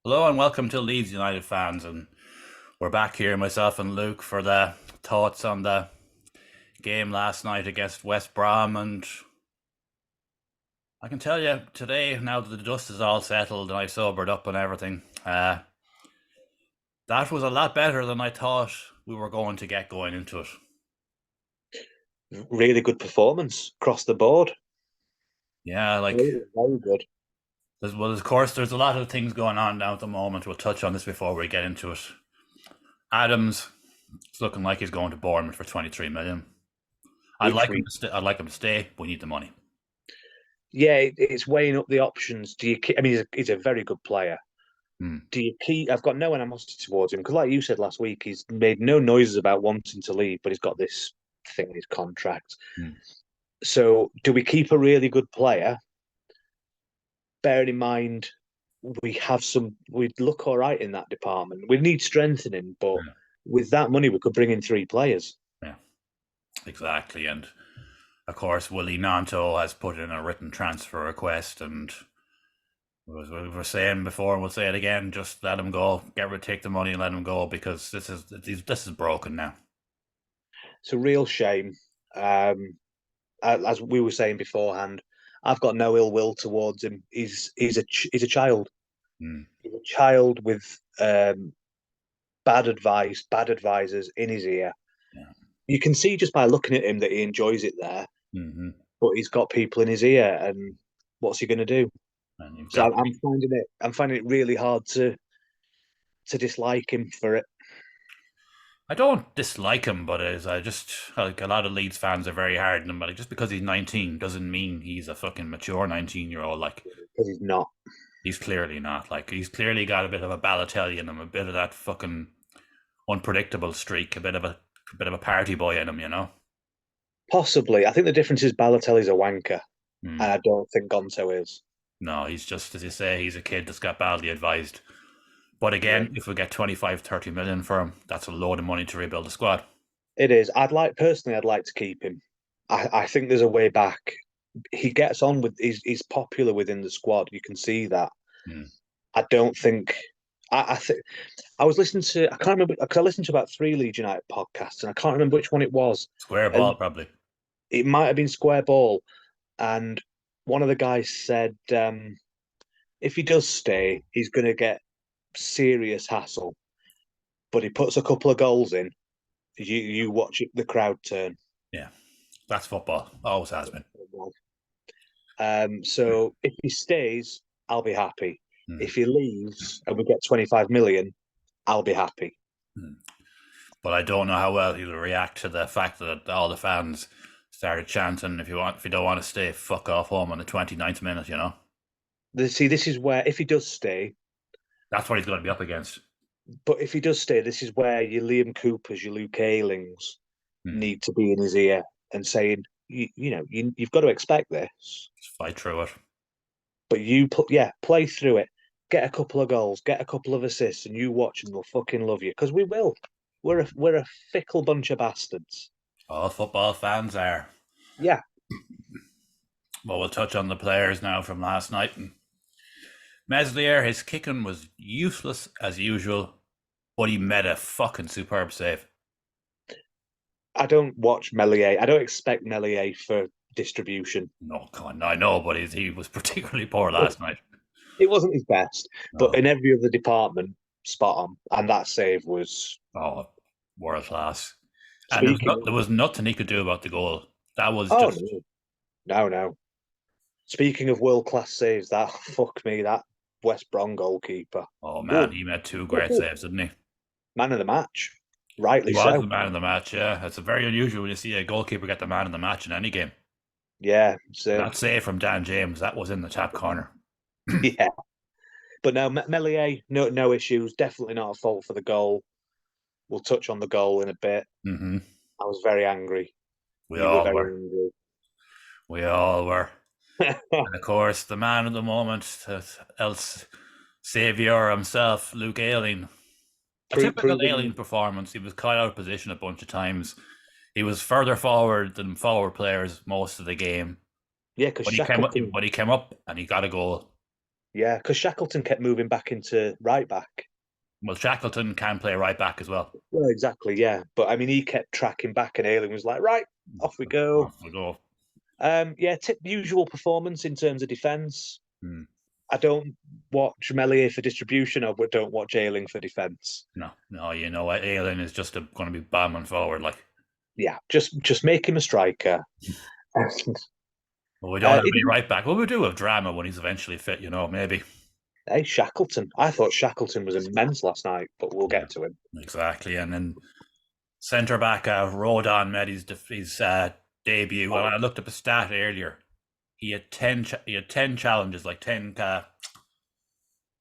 Hello and welcome to Leeds United fans, and we're back here, myself and Luke, for the thoughts on the game last night against West Brom. And I can tell you today, now that the dust is all settled and I've sobered up and everything, that was a lot better than I thought we were going to get going into it. Really good performance across the board. Yeah, like, Very, very good. of course, there's a lot of things going on now at the moment. We'll touch on this before we get into it. Adams, it's looking like he's going to Bournemouth for 23 million. Which we, I'd like him to stay. We need the money. yeah, it's weighing up the options. Do you keep? I mean, he's a very good player. Hmm. Do you keep? I've got no animosity towards him because, like you said last week, he's made no noises about wanting to leave, but he's got this thing in his contract. Hmm. So, do we keep a really good player? Bearing in mind, we'd look all right in that department. We need strengthening, but Yeah. with that money, we could bring in three players. Yeah, exactly. And of course, Willie Nanto has put in a written transfer request, and as we were saying before, and we'll say it again: just let him go. Take the money and let him go, because this is broken now. It's a real shame. Um, as we were saying beforehand, I've got no ill will towards him. He's a child. Hmm. He's a child with bad advice, bad advisors in his ear. Yeah. You can see just by looking at him that he enjoys it there, Mm-hmm. but he's got people in his ear, and what's he going to do? And you've So got. I'm finding it really hard to dislike him for it. I don't dislike him, but as I just like a lot of Leeds fans are very hard on him. But like, just because he's 19 doesn't mean he's a fucking mature 19-year-old. Like, Because he's not. he's clearly not. Like, he's clearly got a bit of a Balotelli in him, a bit of that fucking unpredictable streak, a bit of a party boy in him, you know. Possibly. I think the difference is Balotelli's a wanker, Hmm. and I don't think Gonto is. No, he's just, as you say, he's a kid that's got badly advised. But Yeah. again, if we get 25, 30 million for him, that's a load of money to rebuild a squad. It is. I'd like to keep him. I think there's a way back. He gets on with he's popular within the squad. You can see that. Hmm. I don't think I think I was listening to I can't remember because I listened to about three Leeds United podcasts and I can't remember which one it was. Square ball, And probably. it might have been Square Ball. And one of the guys said if he does stay, he's gonna get serious hassle. But he puts a couple of goals in, you watch it, the crowd turn. Yeah, that's football. Always has been. So if he stays, I'll be happy. Hmm. If he leaves and we get 25 million, I'll be happy. Hmm. But I don't know how well he'll react to the fact that all the fans started chanting, if you don't want to stay, fuck off home on the 29th minute, you know? See, this is where if he does stay, That's what he's going to be up against. but if he does stay, this is where your Liam Coopers, your Luke Aylings Hmm. need to be in his ear and saying, you've got to expect this, Just fight through it. but play through it, get a couple of goals, get a couple of assists, and you watch and they'll fucking love you because we will. We're a fickle bunch of bastards. All football fans are. Yeah, But we'll touch on the players now from last night. And Meslier, his kicking was useless as usual, but he made a fucking superb save. I don't watch Melier. I don't expect Melier for distribution. No, come on, I know, but he was particularly poor last night. It wasn't his best, but No. in every other department, spot on. And that save was Oh, world class. And speaking. there was nothing he could do about the goal. That was Oh just, no, no, no. Speaking of world class saves, that fuck me, that West Brom goalkeeper. oh man, Ooh, he made two ooh, great ooh. saves, didn't he? Man of the match, He rightly was so. the man of the match, yeah. It's very unusual when you see a goalkeeper get the man of the match in any game. Yeah, And so that save from Dan James, that was in the top corner. yeah. But no, Melier, no issues. Definitely not a fault for the goal. We'll touch on the goal in a bit. Hmm. I was very angry. We You were all very were. angry. We all were. And of course, the man of the moment, else Saviour himself, Luke Ayling. A typical Ayling Proving, performance. He was caught out of position a bunch of times. He was further forward than forward players most of the game. yeah, because But he came Shaka up, couldn't. but he came up and he got a goal. Yeah, because Shackleton kept moving back into right back. Well, Shackleton can play right back as well. Well, exactly, yeah. But I mean, he kept tracking back, and Ayling was like, "Right, off we go." Off we go. Yeah, usual performance in terms of defence. Hmm. I don't watch Melier for distribution, or don't watch Ayling for defence. No, no, you know what? Alien is just going to be bombing forward. Like, Yeah, just make him a striker. well, we don't have It any didn't. right back. Well, we do have Drama when he's eventually fit. Maybe. Hey, Shackleton. I thought Shackleton was immense last night, but we'll Yeah, get to him. exactly. And then centre back Rodon made his debut. And I looked up a stat earlier. He had 10. He had 10 challenges, like 10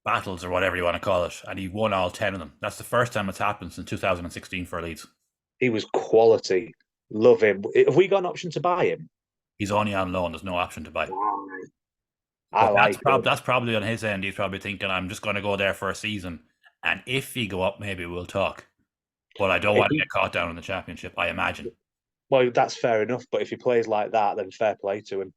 battles or whatever you want to call it, and he won all 10 of them. That's the first time it's happened since 2016 for Leeds. He was quality. Love him. Have we got an option to buy him? He's only on loan. There's no option to buy. I But like him. that's probably on his end. He's probably thinking, I'm just going to go there for a season, and if he go up, maybe we'll talk. But I don't If want to he, get caught down in the championship. I imagine well, that's fair enough. But if he plays like that, then fair play to him.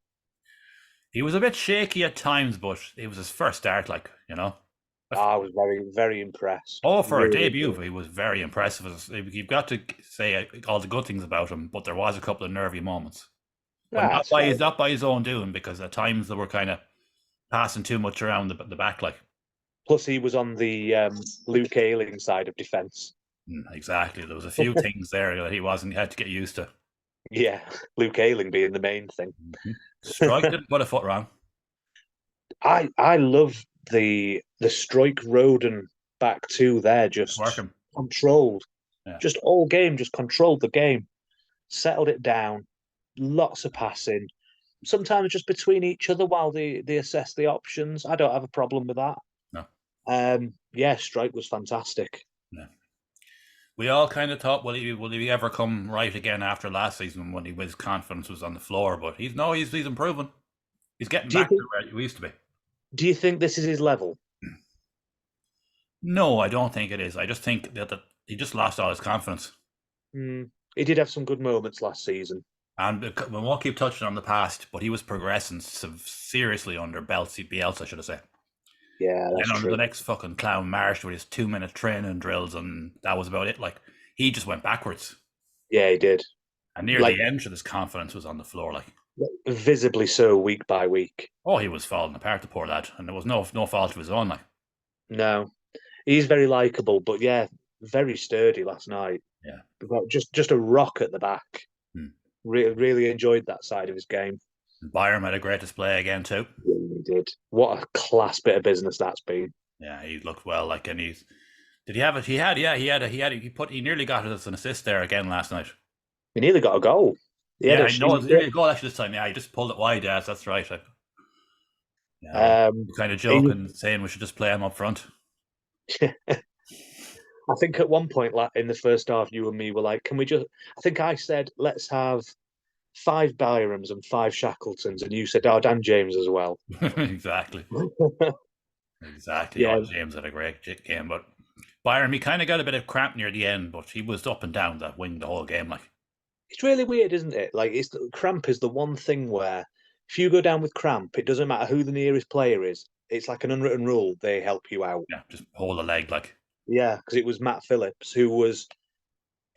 he was a bit shaky at times, but it was his first start. I was very, very impressed. Oh, for a Really debut, good. he was very impressive. You've got to say all the good things about him, but there was a couple of nervy moments. But That's fair. not by his own doing, because at times they were kind of passing too much around the back. Like, Plus, he was on the Luke Ayling side of defence. exactly, there was a few things there that he wasn't had to get used to. Yeah, Luke Ayling being the main thing. Strike didn't put a foot wrong. I love the strike Roden back two there, It's just working. controlled, Yeah. just all game, just controlled the game, settled it down, lots of passing. Sometimes just between each other while they assess the options. I don't have a problem with that. No. Yeah, strike was fantastic. Yeah. We all kind of thought, will he ever come right again after last season when his confidence was on the floor? But he's improving. He's getting Do you back to think? where he used to be. Do you think this is his level? No, I don't think it is. I just think that he just lost all his confidence. He did have some good moments last season. And we won't keep touching on the past, but he was progressing seriously under Bielsa, should I say. Yeah, that's And under true. the next fucking clown marched with his 2 minute training drills, and that was about it. Like, he just went backwards. Yeah, he did. And near Like the end, his confidence was on the floor. Like, visibly so, week by week. oh, he was falling apart, the poor lad. And there was no fault of his own. Like, No, he's very likable, but yeah, very sturdy last night. yeah. Just a rock at the back. Hmm. Really enjoyed that side of his game. Byram had a great display again, too. Really did. What a class bit of business that's been. Yeah, he looked well. Like, and did he have it? Yeah, he nearly got it as an assist there again last night. He nearly got a goal. He had Yeah, a, I know. It was nearly a goal actually this time. Yeah, he just pulled it wide. Yeah, that's right. Yeah, um, we're kind of he, joking, saying we should just play him up front. I think at one point, like in the first half, you and me were like, "Can we just?" I think I said, "Let's have 5 Byrams and 5 Shackletons," and you said, "Oh, Dan James as well." Exactly. Exactly. Yeah, Oh, James had a great game, but Byron, he kind of got a bit of cramp near the end, but he was up and down that wing the whole game. Like, it's really weird, isn't it? Like, cramp is the one thing where if you go down with cramp, it doesn't matter who the nearest player is. It's like an unwritten rule; they help you out. yeah, just hold the leg. Like, Yeah, because it was Matt Phillips who was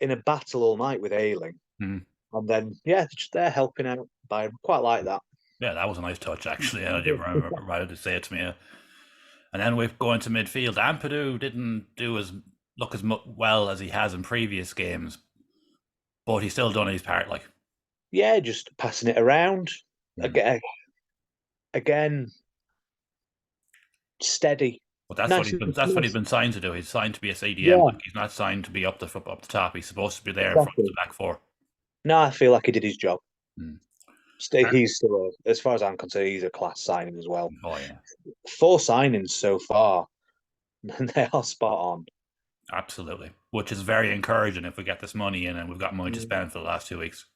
in a battle all night with Ayling, mm, and then yeah, just there helping out. By quite like that. yeah, that was a nice touch actually. I didn't remember to say it to me. And then we're going to midfield. Ampadu didn't look as well as he has in previous games, but he's still done his part. Like, Yeah, just passing it around mm. again, steady. But that's what Nice, he's been. That's what he's nice. been signed to do. He's signed to be a CDM. Yeah, Like, he's not signed to be up the top. He's supposed to be there in front of the exactly. back four. No, I feel like he did his job. Mm. He's still, as far as I'm concerned, he's a class signing as well. Oh yeah, 4 signings so far, and they are spot on. absolutely. Which is very encouraging if we get this money in and we've got money to spend for the last 2 weeks.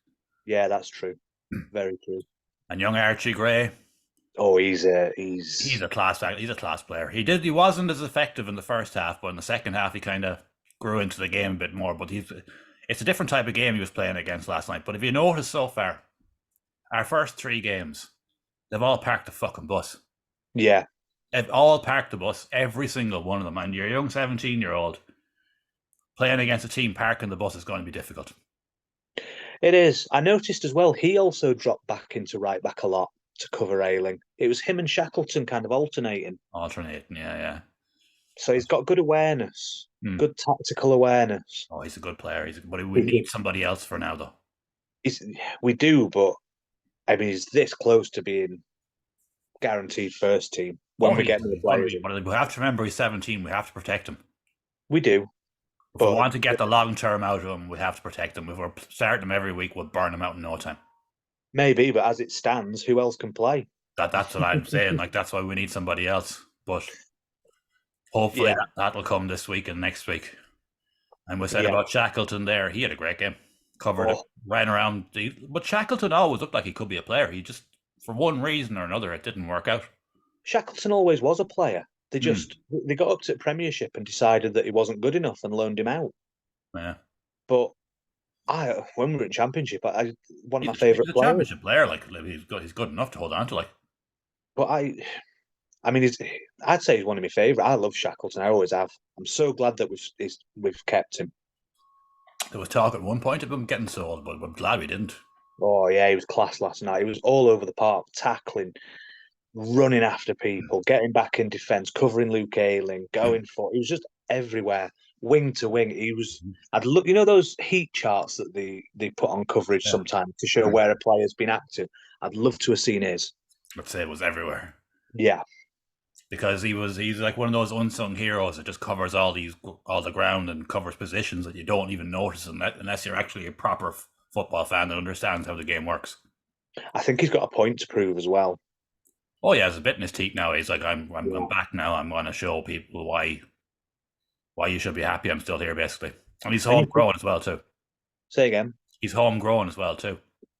Yeah, that's true. Very true. And young Archie Gray, Oh, he's a class act. He's a class player. He wasn't as effective in the first half, but in the second half he kind of grew into the game a bit more. But it's a different type of game he was playing against last night. But if you notice so far, our first 3 games, they've all parked the fucking bus. Yeah. all parked the bus, every single one of them. And your young 17-year-old playing against a team parking the bus is going to be difficult. It is. I noticed as well, he also dropped back into right back a lot to cover Ayling. It was him and Shackleton kind of alternating. Alternating, yeah. So he's got good awareness, Hmm. good tactical awareness. Oh, he's a good player. But we need somebody else for now, though. We do, but I mean, he's this close to being guaranteed first team Oh, when we get more he's going to players be. in. But we have to remember he's 17. We have to protect him. We do, If we but want to get the long term out of him, we have to protect him. If we're starting him every week, we'll burn him out in no time. maybe. But as it stands, who else can play? That's what I'm saying. Like that's why we need somebody else. But hopefully Yeah, that'll come this week and next week. And we said yeah. about Shackleton there. He had a great game. Covered it, Oh, ran around. But Shackleton always looked like he could be a player. He just, for one reason or another, it didn't work out. Shackleton always was a player. Hmm. They got up to Premiership and decided that he wasn't good enough and loaned him out. Yeah. But when we were in Championship, one of my He's favourite a players. championship player. Like he's good enough to hold on to. Like But I mean, I'd say he's one of my favourite. I love Shackleton. I always have. I'm so glad that we've kept him. there was talk at one point of him getting sold, but I'm glad we didn't. Oh yeah, he was class last night. He was all over the park, tackling, running after people, getting back in defence, covering Luke Ayling, going for. He was just everywhere, wing to wing. He was. I'd look. You know those heat charts that they put on coverage Yeah. sometimes to show where a player's been active. I'd love to have seen his. Let's say it was everywhere. Yeah, Because he's like one of those unsung heroes that just covers all the ground and covers positions that you don't even notice unless you're actually a proper football fan that understands how the game works. I think he's got a point to prove as well. Oh yeah, he's a bit in his teeth now. He's like, I'm Yeah. back now. I'm going to show people why you should be happy. I'm still here, basically. And he's And homegrown as well too. say again. He's homegrown as well too.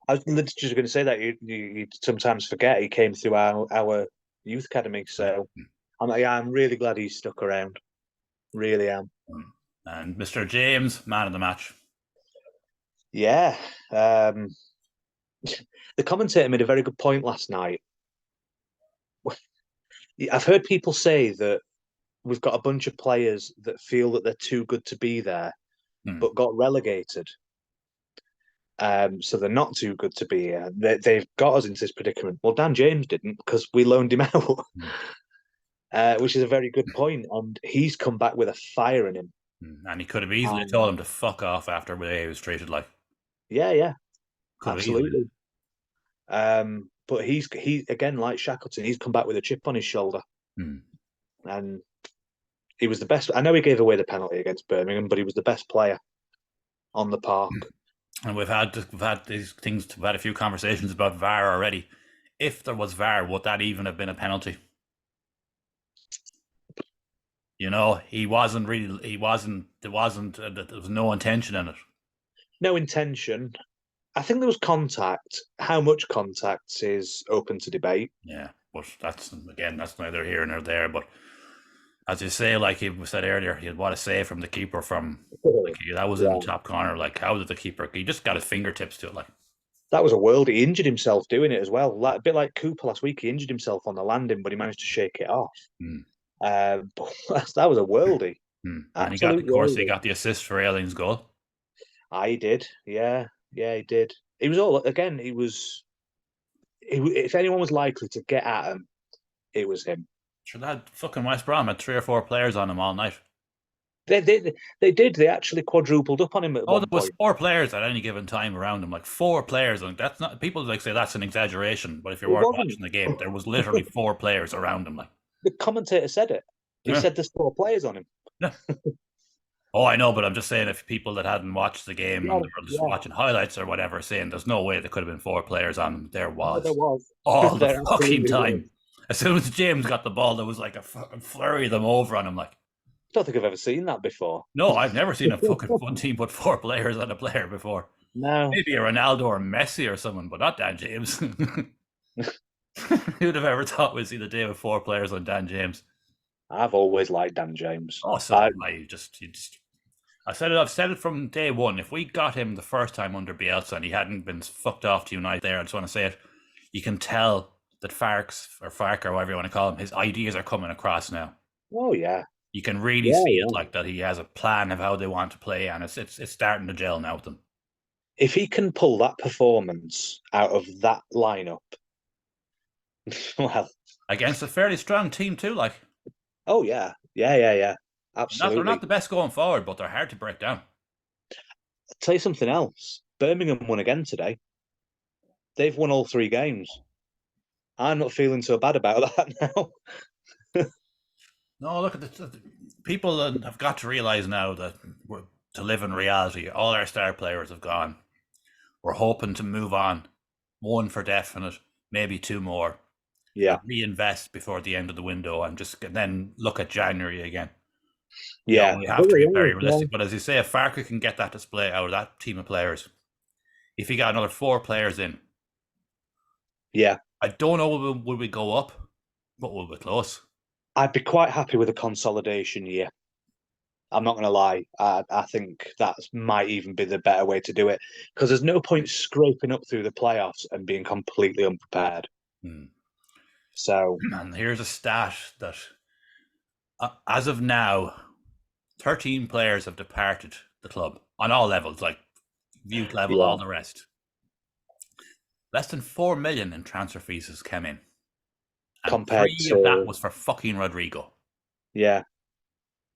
I was literally just going to say that you sometimes forget he came through our youth academy. So I'm really glad he's stuck around. Really am. And Mr. James, man of the match. Yeah. The commentator made a very good point last night. I've heard people say that we've got a bunch of players that feel that they're too good to be there, but got relegated. So they're not too good to be here. They've got us into this predicament. Well, Dan James didn't because we loaned him out, which is a very good point. And he's come back with a fire in him. And he could have easily told him to fuck off after the way he was treated. Like, Yeah, could have absolutely. But he again, like Shackleton, he's come back with a chip on his shoulder, and he was the best. I know he gave away the penalty against Birmingham, but he was the best player on the park. And we've had these things. We've had a few conversations about VAR already. If there was VAR, would that even have been a penalty? You know, he wasn't really. He wasn't. There wasn't. There was no intention in it. No intention. I think there was contact. How much contact is open to debate. Yeah, but that's neither here nor there. But as you say, like he said earlier, he had what a save from the keeper from like that was in the top corner. Like how did the keeper? He just got his fingertips to it. Like That was a world. He injured himself doing it as well. Like a bit like Cooper last week. He injured himself on the landing, but he managed to shake it off. That was a worldie. And he got, Absolute of course, he worldie. got the assist for Ayling's goal. I did. Yeah, he did. He was all again. If anyone was likely to get at him, it was him. Sure, that fucking West Brom had 3 or 4 players on him all night. They did. They actually quadrupled up on him at Oh, there one was point. 4 players at any given time around him, like 4 players. And that's not people like say that's an exaggeration, but if you It weren't wasn't. watching the game, there was literally 4 players around him. Like, The commentator said it. He yeah, said there's 4 players on him. yeah. Oh, I know, but I'm just saying if people that hadn't watched the game Yeah, and they were just yeah. watching highlights or whatever, saying there's no way there could have been 4 players on him. There No, there was was. all the There fucking absolutely was. time. As soon as James got the ball, there was like a fucking flurry of them over on him. Like, Don't think I've ever seen that before. no, I've never seen a fucking one team put 4 players on a player before. No. Maybe a Ronaldo or Messi or someone, but not Dan James. Who'd have ever thought we'd see the day with 4 players on Dan James? I've always liked Dan James. Oh, so I've said it from day one. If we got him the first time under Bielsa and he hadn't been fucked off to United there, I just want to say it. You can tell that Fark or whatever you want to call him, his ideas are coming across now. Oh yeah, You can really yeah, see it yeah. like that. He has a plan of how they want to play, and it's starting to gel now with them If he can pull that performance out of that lineup, well, against a fairly strong team too. Like oh yeah, yeah, yeah, yeah, they're not absolutely. the best going forward, but they're hard to break down. I'll tell you something else. Birmingham won again today. They've won all three games. I'm not feeling so bad about that now. No, look at the people have got to realize now that to live in reality, all our star players have gone. We're hoping to move on, one for definite, maybe two more, and Yeah, reinvest before the end of the window, and just then look at January again. yeah, We have to be very very well. realistic. But as you say, if Farker can get that display out of that team of players, if he got another four players in, Yeah, I don't know will we go up, but we'll be close. I'd be quite happy with a consolidation year. I'm not going to lie. I think that might even be the better way to do it because there's no point scraping up through the playoffs and being completely unprepared. Hmm. So, And here's a stat that, as of now, 13 players have departed the club on all levels, like youth level, yeah, all the rest. Less than 4 million in transfer fees has come in, and compared three of that to, was for fucking Rodrigo. yeah, We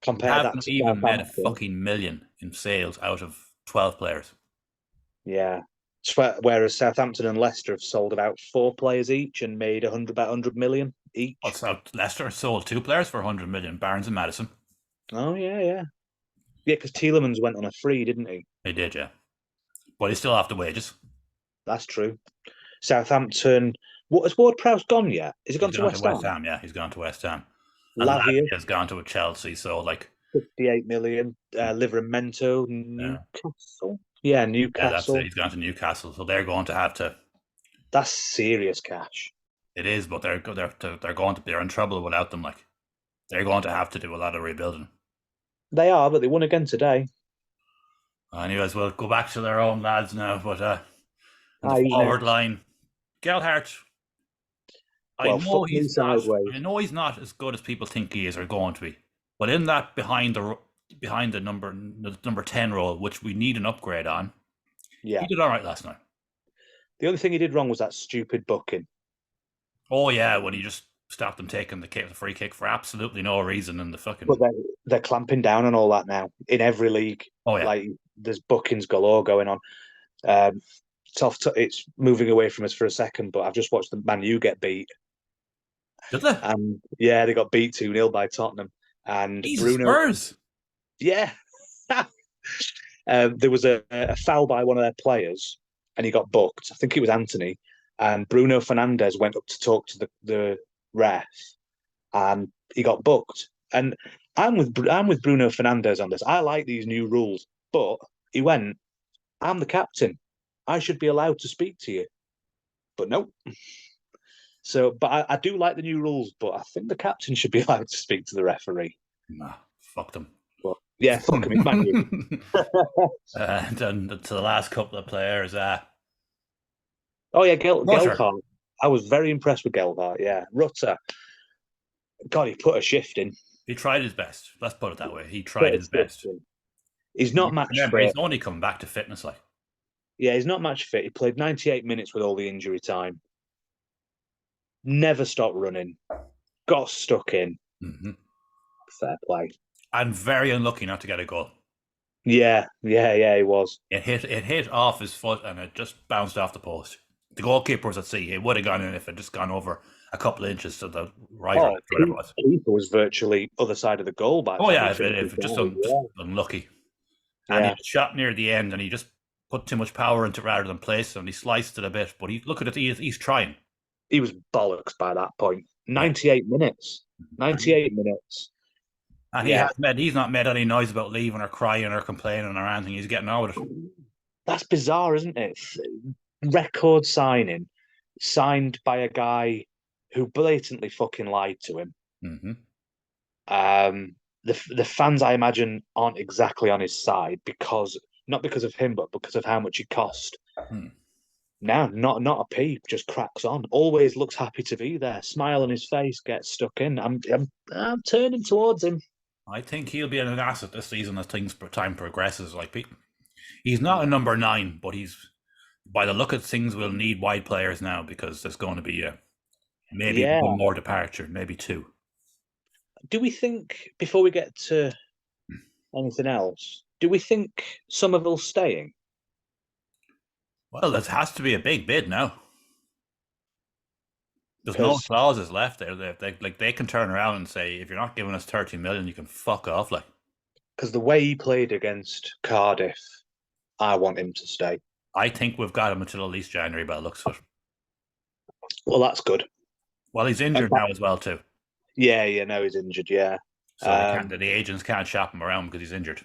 compare that haven't to even made a Southampton. fucking million in sales out of 12 players. Yeah. Whereas Southampton and Leicester have sold about four players each and made about 100 million Well, each. so Leicester sold two players for 100 million, Barnes and Madison. Oh, yeah, yeah. Yeah, because Tielemans went on a free, didn't he? They did, yeah. But he's still off the wages. That's true. Southampton. What has Ward Prowse gone yet? Has he He's gone to gone to West West Ham? Ham, yeah. He's gone to West Ham. And Lavia, Lavia has gone to Chelsea. So, like, 58 million. Livramento, yeah, Newcastle. Yeah, yeah, that's it. Newcastle. He's gone to Newcastle. So they're going to have to. That's serious cash. It is, but they're going to they're in trouble without them. Like they're going to have to do a lot of rebuilding. They are, but they won again today. Anyways, we'll go back to their own lads now. But in the Who's forward next? line, Gelhardt. I Well, know fuck me he's not. sideways. I know he's not as good as people think he is or going to be. But in that behind the number 10 role, which we need an upgrade on, he Yeah. did all right last night. The only thing he did wrong was that stupid booking. Oh yeah, when he just stopped them taking the free kick for absolutely no reason in the But fucking. they're clamping down on all that now in every league. Oh yeah, Like there's bookings galore going on. It's moving away from us for a second, but I've just watched the Man U get beat, did they? and yeah, they got beat 2-0 by Tottenham. And Jesus Bruno, Spurs. yeah, there was a foul by one of their players, and he got booked. I think it was Anthony, and Bruno Fernandez went up to talk to the ref, and he got booked. And I'm with Bruno Fernandez on this. I like these new rules, but he went, I'm the captain. I should be allowed to speak to you. But nope. So, but I do like the new rules, but I think the captain should be allowed to speak to the referee. Nah, fuck them. But yeah, fuck him. It's Man U. And then to the last couple of players, Oh yeah, Rutter. Gelhardt. I was very impressed with Gelhardt. Yeah, Rutter. God, he put a shift in. He tried his best. Let's put it that way. He tried Put a his shift best. in. He's not match Remember, fit. he's only coming back to fitness. Like, Yeah, he's not match fit. He played 98 minutes with all the injury time. Never stopped running. Got stuck in. mm-hmm. Fair play. And very unlucky not to get a goal. Yeah, yeah, yeah, he was. It hit off his foot and it just bounced off the post. The goalkeeper was at sea. It would have gone in if it just gone over a couple of inches to the right or Oh, left, or whatever it was. keeper was virtually other side of the goal by the Oh time he yeah, if it, finished his if it just dive. Yeah, unlucky. And he yeah. shot near the end and he just put too much power into it rather than place it, and he sliced it a bit. But he look at it, he's trying. He was bollocks by that point. Yeah. 98 minutes. And 98 minutes. he Yeah. he's not made any noise about leaving or crying or complaining or anything. He's getting on with it. That's bizarre, isn't it? Record signing, signed by a guy who blatantly fucking lied to him. Mm-hmm. The fans, I imagine, aren't exactly on his side because not because of him, but because of how much he cost. Hmm. Now, not a peep, just cracks on. Always looks happy to be there. Smile on his face, gets stuck in. I'm turning towards him. I think he'll be an asset this season as time progresses. He's not a number 9, but he's by the look of things, we'll need wide players now because there's going to be maybe Yeah. one more departure, maybe two. Do we think before we get to anything else? Do we think Somerville's staying? Well, there has to be a big bid now. There's no Because clauses left there. They can turn around and say, if you're not giving us 30 million, you can fuck off. the way he played against Cardiff, I want him to stay. I think we've got him until at least January by the looks of it. Well, that's good. Well, he's injured now as well too, Yeah, no, he's injured. Yeah, so the agents can't shop him around because he's injured.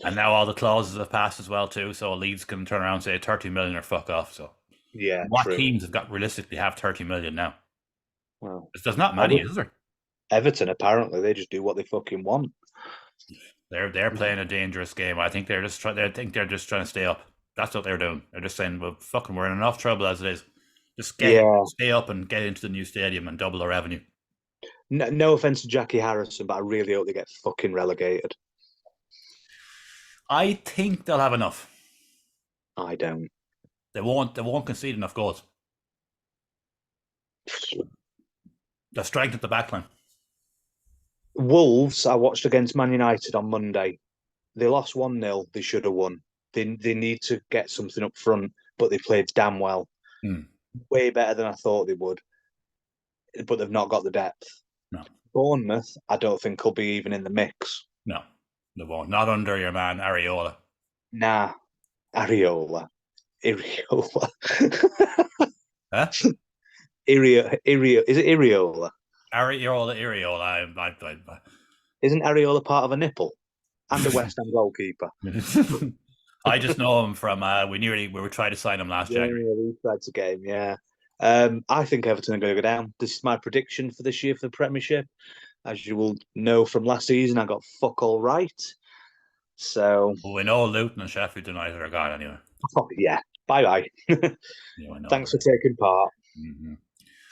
And now all the clauses have passed as well too, so Leeds can turn around and say 30 million or fuck off. So yeah, what true. teams have got realistically have 30 million now? Well, There's not many, is there? Everton apparently they just do what they fucking want. They're playing a dangerous game. I think they're just trying to stay up. That's what they're doing. They're just saying, well, fucking, we're in enough trouble as it is. Just stay up and get into the new stadium and double the revenue. No offense to Jackie Harrison, but I really hope they get fucking relegated. I think they'll have enough. I don't. They won't concede enough goals. They're strength at the backline. Wolves, I watched against Man United on Monday. They lost 1-0. They should have won. They need to get something up front, but they played damn well. Way better than I thought they would. But they've not got the depth. No. Bournemouth, I don't think will be even in the mix. No, they won't. Not under your man, Areola. Nah, Areola. Iriola. Huh? Is it Iriola? Areola. Isn't Areola part of a nipple? And a West Ham goalkeeper. I just know him from we were trying to sign him last January. Yeah, we tried to get him, yeah. I think Everton are going to go down. This is my prediction for this year for the Premiership. As you will know from last season, I got fuck all right. So well, we know Luton and Sheffield United are gone anyway. Oh, yeah. Bye. Thanks for taking part. Mm-hmm.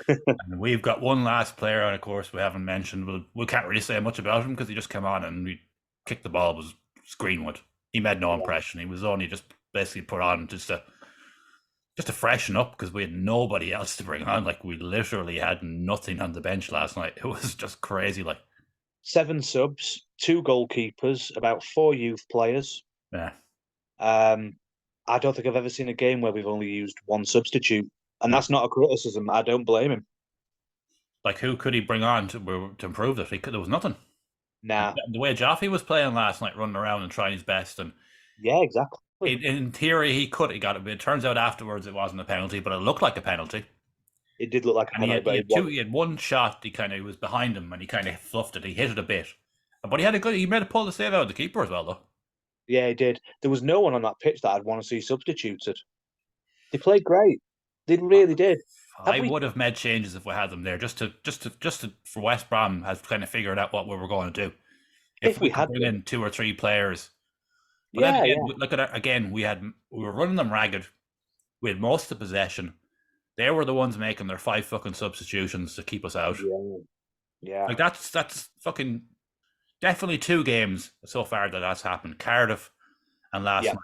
And we've got one last player on a course we haven't mentioned. We can't really say much about him because he just came on and we kicked the ball. It was Greenwood. He made no impression. He was only just basically put on just to freshen up because we had nobody else to bring on. We literally had nothing on the bench last night. It was just crazy. 7 subs, 2 goalkeepers, about 4 youth players. Yeah. I don't think I've ever seen a game where we've only used 1 substitute, and that's not a criticism. I don't blame him. Who could he bring on to improve it? There was nothing. Nah. The way Jaffe was playing last night, running around and trying his best, and yeah, exactly. In theory, he could have got it, but it turns out afterwards it wasn't a penalty, but it looked like a penalty. It did look like a penalty. He had one shot. He was behind him, and he kind of fluffed it. He hit it a bit, but he made a pull the save out of the keeper as well, though. Yeah, he did. There was no one on that pitch that I'd want to see substituted. They played great. They really did. I would have made changes if we had them there, just to for West Brom has kind of figured out what we were going to do. If we had bring in 2 or 3 players. But then again, look at it again. We were running them ragged. We had most of the possession. They were the ones making their 5 fucking substitutions to keep us out. Yeah. That's fucking definitely 2 games so far that's happened. Cardiff and last night.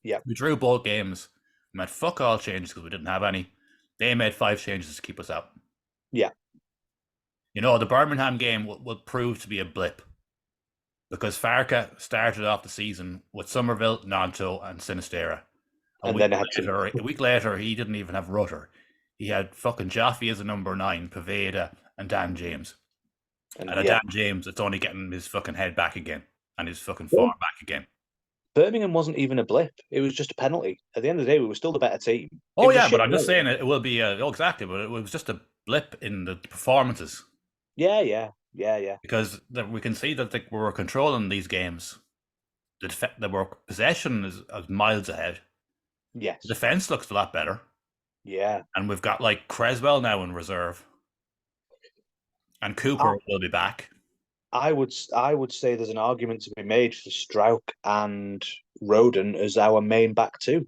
Yeah. We drew both games. We made fuck all changes because we didn't have any. They made 5 changes to keep us out. Yeah. The Birmingham game will prove to be a blip. Because Farke started off the season with Somerville, Nanto, and Sinistera. A week later, he didn't even have Rutter. He had fucking Jaffe as a number 9, Poveda, and Dan James. And Dan James, it's only getting his fucking head back again and his fucking form back again. Birmingham wasn't even a blip. It was just a penalty. At the end of the day, we were still the better team. Oh, yeah, but I'm just saying it will be, exactly, but it was just a blip in the performances. Yeah. Because we can see that we were controlling these games. The possession is miles ahead. Yes. The defense looks a lot better. Yeah. And we've got Creswell now in reserve. And Cooper will be back. I would say there's an argument to be made for Strauch and Roden as our main back 2.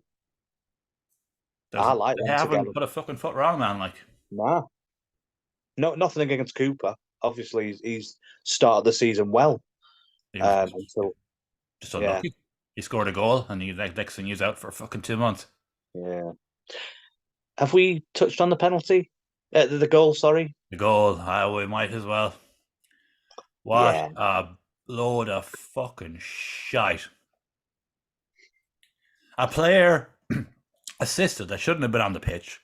There's, I like they them haven't together. put a fucking foot wrong, man. Like Nah, no, nothing against Cooper. Obviously, he's started the season well. he was Until just yeah, unlucky. He scored a goal, and he like next thing he's out for fucking 2 months. yeah. Have we touched on the penalty? The goal, sorry. The goal, we might as well. What Yeah, a load of fucking shite. A player assisted that shouldn't have been on the pitch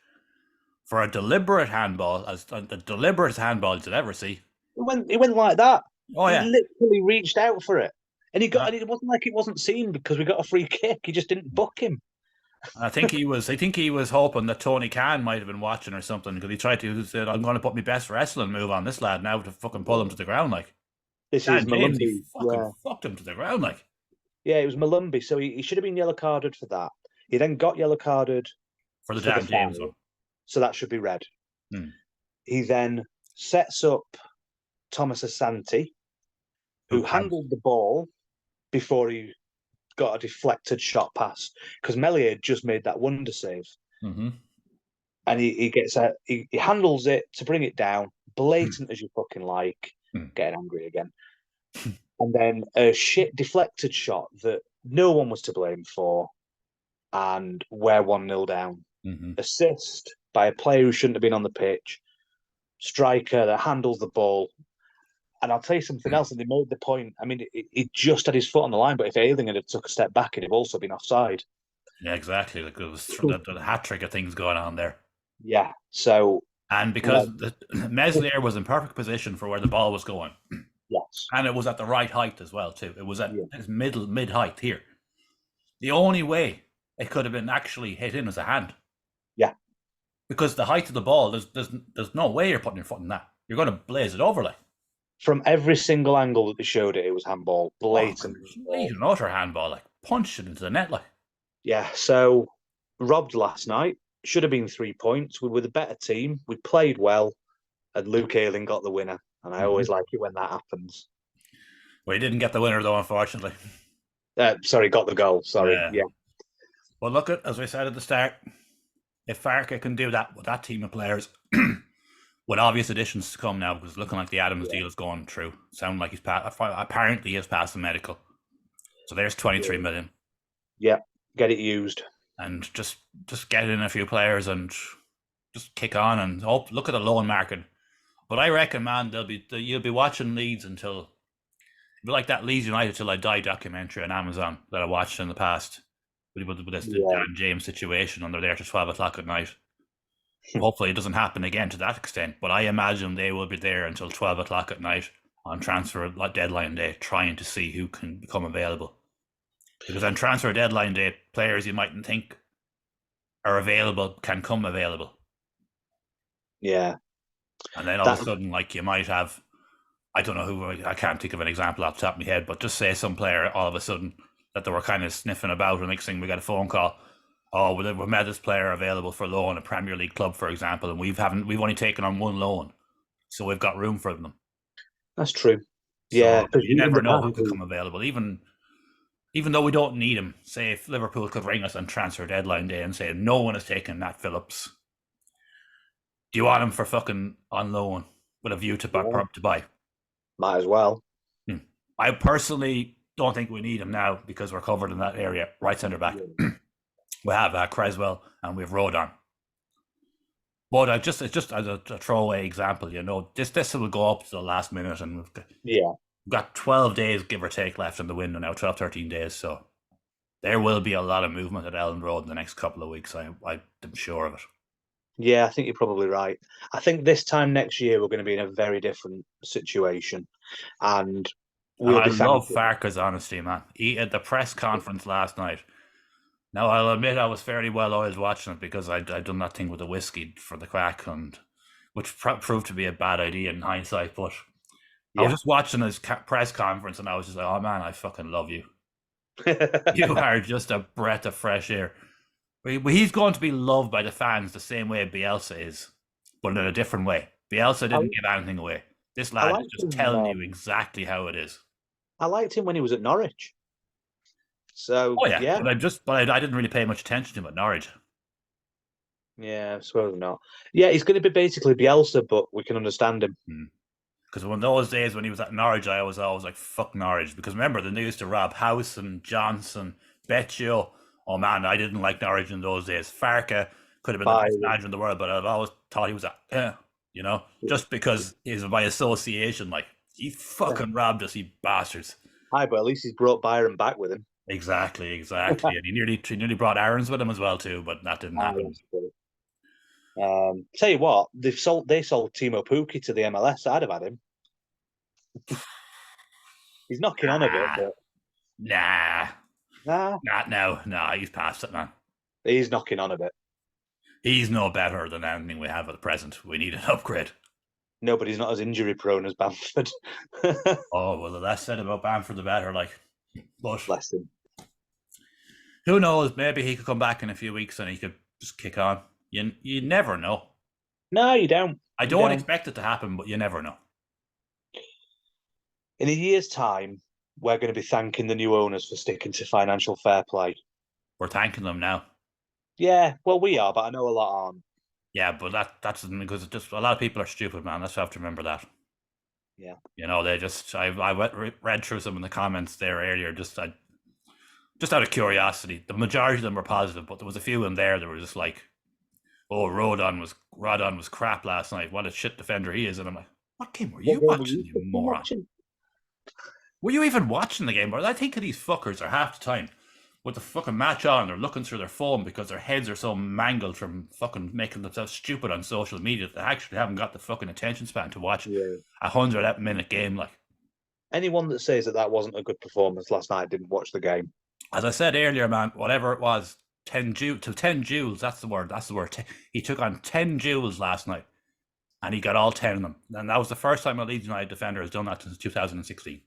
for a deliberate handball, as the deliberate handball you'd ever see. it went like that. Oh He yeah, literally reached out for it, and he got. uh, And it wasn't like it wasn't seen because we got a free kick. He just didn't book him. I think he was. I think he was hoping that Tony Khan might have been watching or something because he tried to. He said, "I'm going to put my best wrestling move on this lad now to fucking pull him to the ground." Like This is Dan James, he Malumbi. fucking Yeah, fucked him to the ground. Like yeah. It was Malumbi, so he should have been yellow carded for that. He then got yellow carded for the for the Dan James foul, one. so that should be red. Hmm. He then sets up Thomas Asante, Who who can? handled the ball before he got a deflected shot pass because Melier had just made that wonder save, Mm-hmm. and he gets he handles it to bring it down, blatant as you fucking like, getting angry again, and then a shit deflected shot that no one was to blame for, and we're 1-0 down. Mm-hmm. Assist by a player who shouldn't have been on the pitch, striker that handles the ball. And I'll tell you something else. And they made the point. I mean, he just had his foot on the line, but if Ailing had took a step back, it'd have also been offside. Yeah, exactly. Like it was the hat trick of things going on there. Yeah. So, And because Meslier was in perfect position for where the ball was going, yes. and it was at the right height as well too. It was at Yeah. his mid height here. The only way it could have been actually hit in was a hand. Yeah. Because the height of the ball, there's no way you're putting your foot in that. You're going to blaze it over like. From every single angle that they showed it, it was handball, Oh, blatant complete handball. and utter handball, like punched it into the net, like. Yeah. So, robbed last night. Should have been 3 points. We were the better team. We played well, and Luke Ayling got the winner. And I Mm-hmm. always like it when that happens. Well, he didn't get the winner though, unfortunately. Sorry, got the goal. Sorry. Yeah. Yeah. Well, look at as we said at the start, if Farke can do that with that team of players, with obvious additions to come now, because it's looking like the Adams Yeah. deal is going through. Sound like he's apparently he has passed the medical. So there's 23 million. Yeah. Get it used. And just get in a few players and just kick on and look at the loan market. But I reckon, man, you'll be watching Leeds until it'll be like that Leeds United Till I Die documentary on Amazon that I watched in the past with this the Yeah. Dan James situation, and they're there till 12 o'clock at night. Hopefully, it doesn't happen again to that extent. But I imagine they will be there until 12 o'clock at night on transfer deadline day, trying to see who can become available. Because on transfer deadline day, players you mightn't think are available can come available. Yeah. And then all of a sudden, like you might have, I don't know who, I can't think of an example off the top of my head, but just say some player all of a sudden that they were kind of sniffing about, and next thing we got a phone call. Oh, we've met this player available for loan, a Premier League club, for example, and we've only taken on one loan, so we've got room for them. That's true. So Yeah, because you never the know man who could come available, even though we don't need him. Say if Liverpool could ring us on transfer deadline day and say no one has taken Nat Phillips, do you want him for fucking on loan with a view to buy? might as well. I personally don't think we need him now because we're covered in that area. Right centre back, we have Creswell and we have Rodon. But it's just as a throwaway example, this will go up to the last minute, and we've got 12 days, give or take, left in the window now, 12, 13 days. So there will be a lot of movement at Ellen Road in the next couple of weeks. I'm sure of it. Yeah, I think you're probably right. I think this time next year we're going to be in a very different situation, and we'll I be love thankful. Farker's honesty, man. He at the press conference last night. Now I'll admit I was fairly well oiled watching it because I'd done that thing with the whiskey for the crack, and which proved to be a bad idea in hindsight. But I was Yeah. just watching his press conference, and I was just like, "Oh man, I fucking love you. You are just a breath of fresh air." He's going to be loved by the fans the same way Bielsa is, but in a different way. Bielsa didn't give anything away. This I lad is liked just him. telling you exactly how it is. I liked him when he was at Norwich. So Oh yeah, yeah, but I didn't really pay much attention to him at Norwich. Yeah, I suppose not. Yeah, he's going to be basically Bielsa, but we can understand him. Because when those days when he was at Norwich, I was always like, fuck Norwich. Because remember, they used to rob House and Johnson, Becchio. Oh man, I didn't like Norwich in those days. Farka could have been the best Byron. manager in the world, but I've always thought he was just because he's by association, like, he fucking robbed us, you bastards. Hi, but at least he's brought Byron back with him. Exactly, exactly. And he nearly brought Aaron's with him as well, too, but that didn't Ah, happen. that's good. Tell you what, they sold Timo Pukki to the MLS. I'd have had him. He's knocking on a bit, Ah, but nah, nah, not now. Nah, he's past it, man. he's knocking on a bit. He's no better than anything we have at the present. We need an upgrade. Nobody's not as injury prone as Bamford. Oh, well, the less said about Bamford, the better. Like, but Bless him. who knows? Maybe he could come back in a few weeks and he could just kick on. You never know. No, you don't. I You don't don't. expect it to happen, but you never know. In a year's time, we're going to be thanking the new owners for sticking to financial fair play. We're thanking them now. Yeah, well, we are, but I know a lot aren't. Yeah, but that's because it's just a lot of people are stupid, man. Let's have to remember that. Yeah. They just read through some of the comments there earlier, just out of curiosity. The majority of them were positive, but there was a few in there that were just like, "Oh, Rodon was crap last night. What a shit defender he is." And I'm like, "What game were What you game were watching, you you fucking moron? watching? Were you even watching the game?" Or I think of these fuckers are half the time with the fucking match on, they're looking through their phone because their heads are so mangled from fucking making themselves stupid on social media that they actually haven't got the fucking attention span to watch Yeah. 100-minute game. Like, Anyone that says that that wasn't a good performance last night didn't watch the game. as I said earlier, man, whatever it was, 10 joules. That's the word. That's the word. He took on 10 joules last night, and he got all 10 of them. And that was the first time a Leeds United defender has done that since 2016.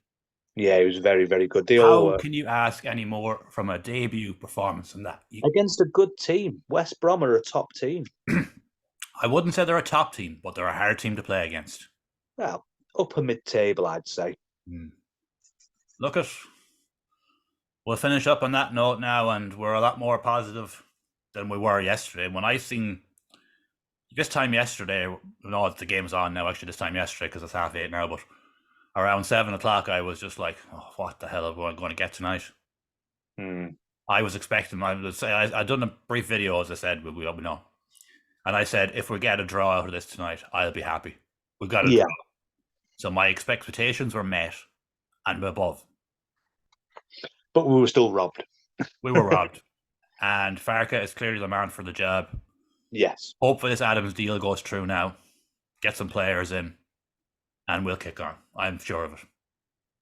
Yeah, he was very, very good. They all How were can you ask any more from a debut performance than that? against a good team. West Brom are a top team. I wouldn't say they're a top team, but they're a hard team to play against. Well, upper mid-table, I'd say. Hmm. Look at. We'll finish up on that note now, and we're a lot more positive than we were yesterday. When I seen this time yesterday, no, the game's on now. Actually, this time yesterday because it's 8:30 now. But around 7 o'clock, I was just like, "Oh, what the hell are we going to get tonight?" Hmm. I was expecting. I'd done a brief video, as I said, we know, and I said, if we get a draw out of this tonight, I'll be happy. We got a Yeah, draw, so my expectations were met and above. but we were still robbed. We were robbed, and Farka is clearly the man for the job. Yes. Hopefully, this Adams deal goes through now. Get some players in, and we'll kick on. I'm sure of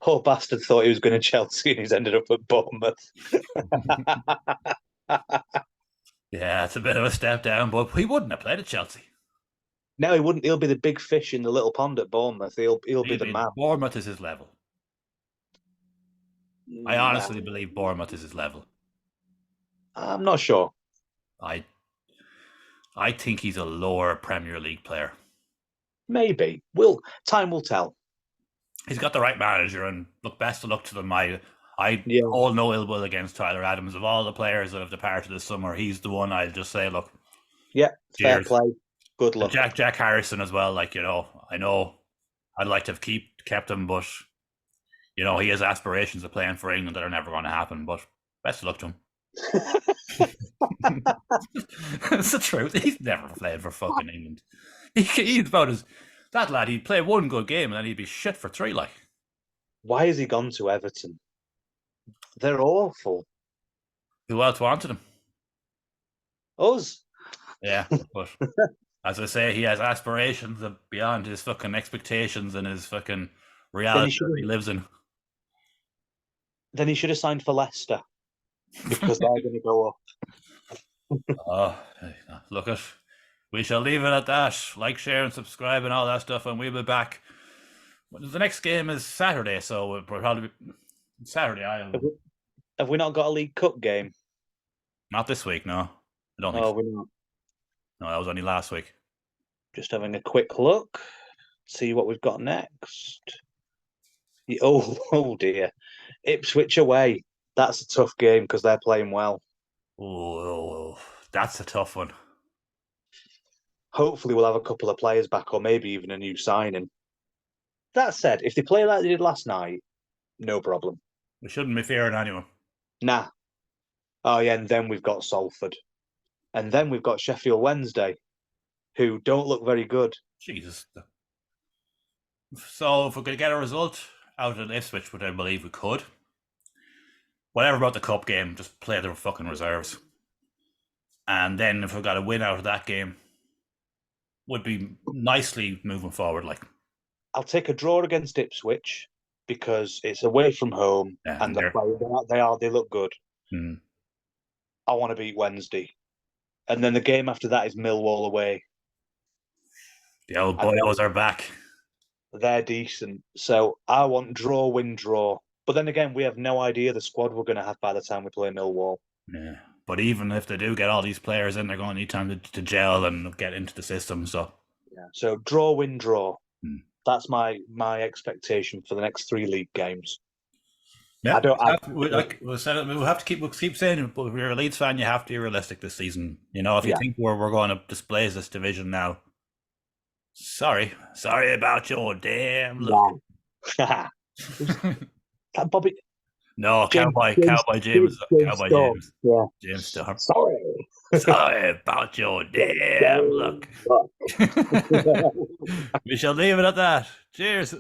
Poor bastard thought he was going to Chelsea and he's ended up at Bournemouth. Yeah, it's a bit of a step down, but he wouldn't have played at Chelsea. No, he wouldn't. He'll be the big fish in the little pond at Bournemouth. He'll be the man. Bournemouth is his level. I Nah, honestly believe Bournemouth is his level. I'm not sure. I I think he's a lower Premier League player. Maybe. Time will tell. He's got the right manager, and look, best of luck to them. I Yeah. hold no ill will against Tyler Adams. Of all the players that have departed this summer, he's the one I'll just say, look, Yeah. Fair cheers. play. Good And luck. Jack Harrison as well. Like, I know I'd like to have kept him, but he has aspirations of playing for England that are never going to happen. But best of luck to him. It's the truth. He's never played for fucking England. He's about as that lad. He'd play one good game and then he'd be shit for three. Like, Why has he gone to Everton? They're awful. who else wanted him? Us. Yeah, but as I say, he has aspirations beyond his fucking expectations and his fucking reality that he lives in. Then he should have signed for Leicester because they're going to go up. Oh, look at. We shall leave it at that. Like, share, and subscribe, and all that stuff, and we'll be back. The next game is Saturday, so we'll probably be Saturday. Have we not got a League Cup game? Not this week, no. I don't think Oh, so. we're not. No, that was only last week. Just having a quick look, see what we've got next. Oh dear. Ipswich away. That's a tough game because they're playing well. Oh, that's a tough one. Hopefully, we'll have a couple of players back, or maybe even a new signing. That said, if they play like they did last night, no problem. We shouldn't be fearing anyone. Nah. Oh yeah, and then we've got Salford, and then we've got Sheffield Wednesday, who don't look very good. Jesus. So if we could get a result out of Ipswich, which I believe we could, whatever about the cup game, just play the fucking reserves. And then if we got a win out of that game, would be nicely moving forward. Like, I'll take a draw against Ipswich because it's away from home, yeah, and they look good. Mm. I want to beat Wednesday, and then the game after that is Millwall away. The old boyos are back. They're decent, so I want draw, win, draw. But then again, we have no idea the squad we're going to have by the time we play Millwall. Yeah, but even if they do get all these players in, they're going to need time to gel and get into the system. So, yeah. So draw, win, draw. That's my expectation for the next 3 league games. Yeah, we'll have to keep saying it. But if you're a Leeds fan, you have to be realistic this season. You know, if you think we're going to displace this division now, sorry about your damn luck. That Bobby. No, Cowboy James. Yeah. James Storm. Sorry about your damn luck. We shall leave it at that. Cheers.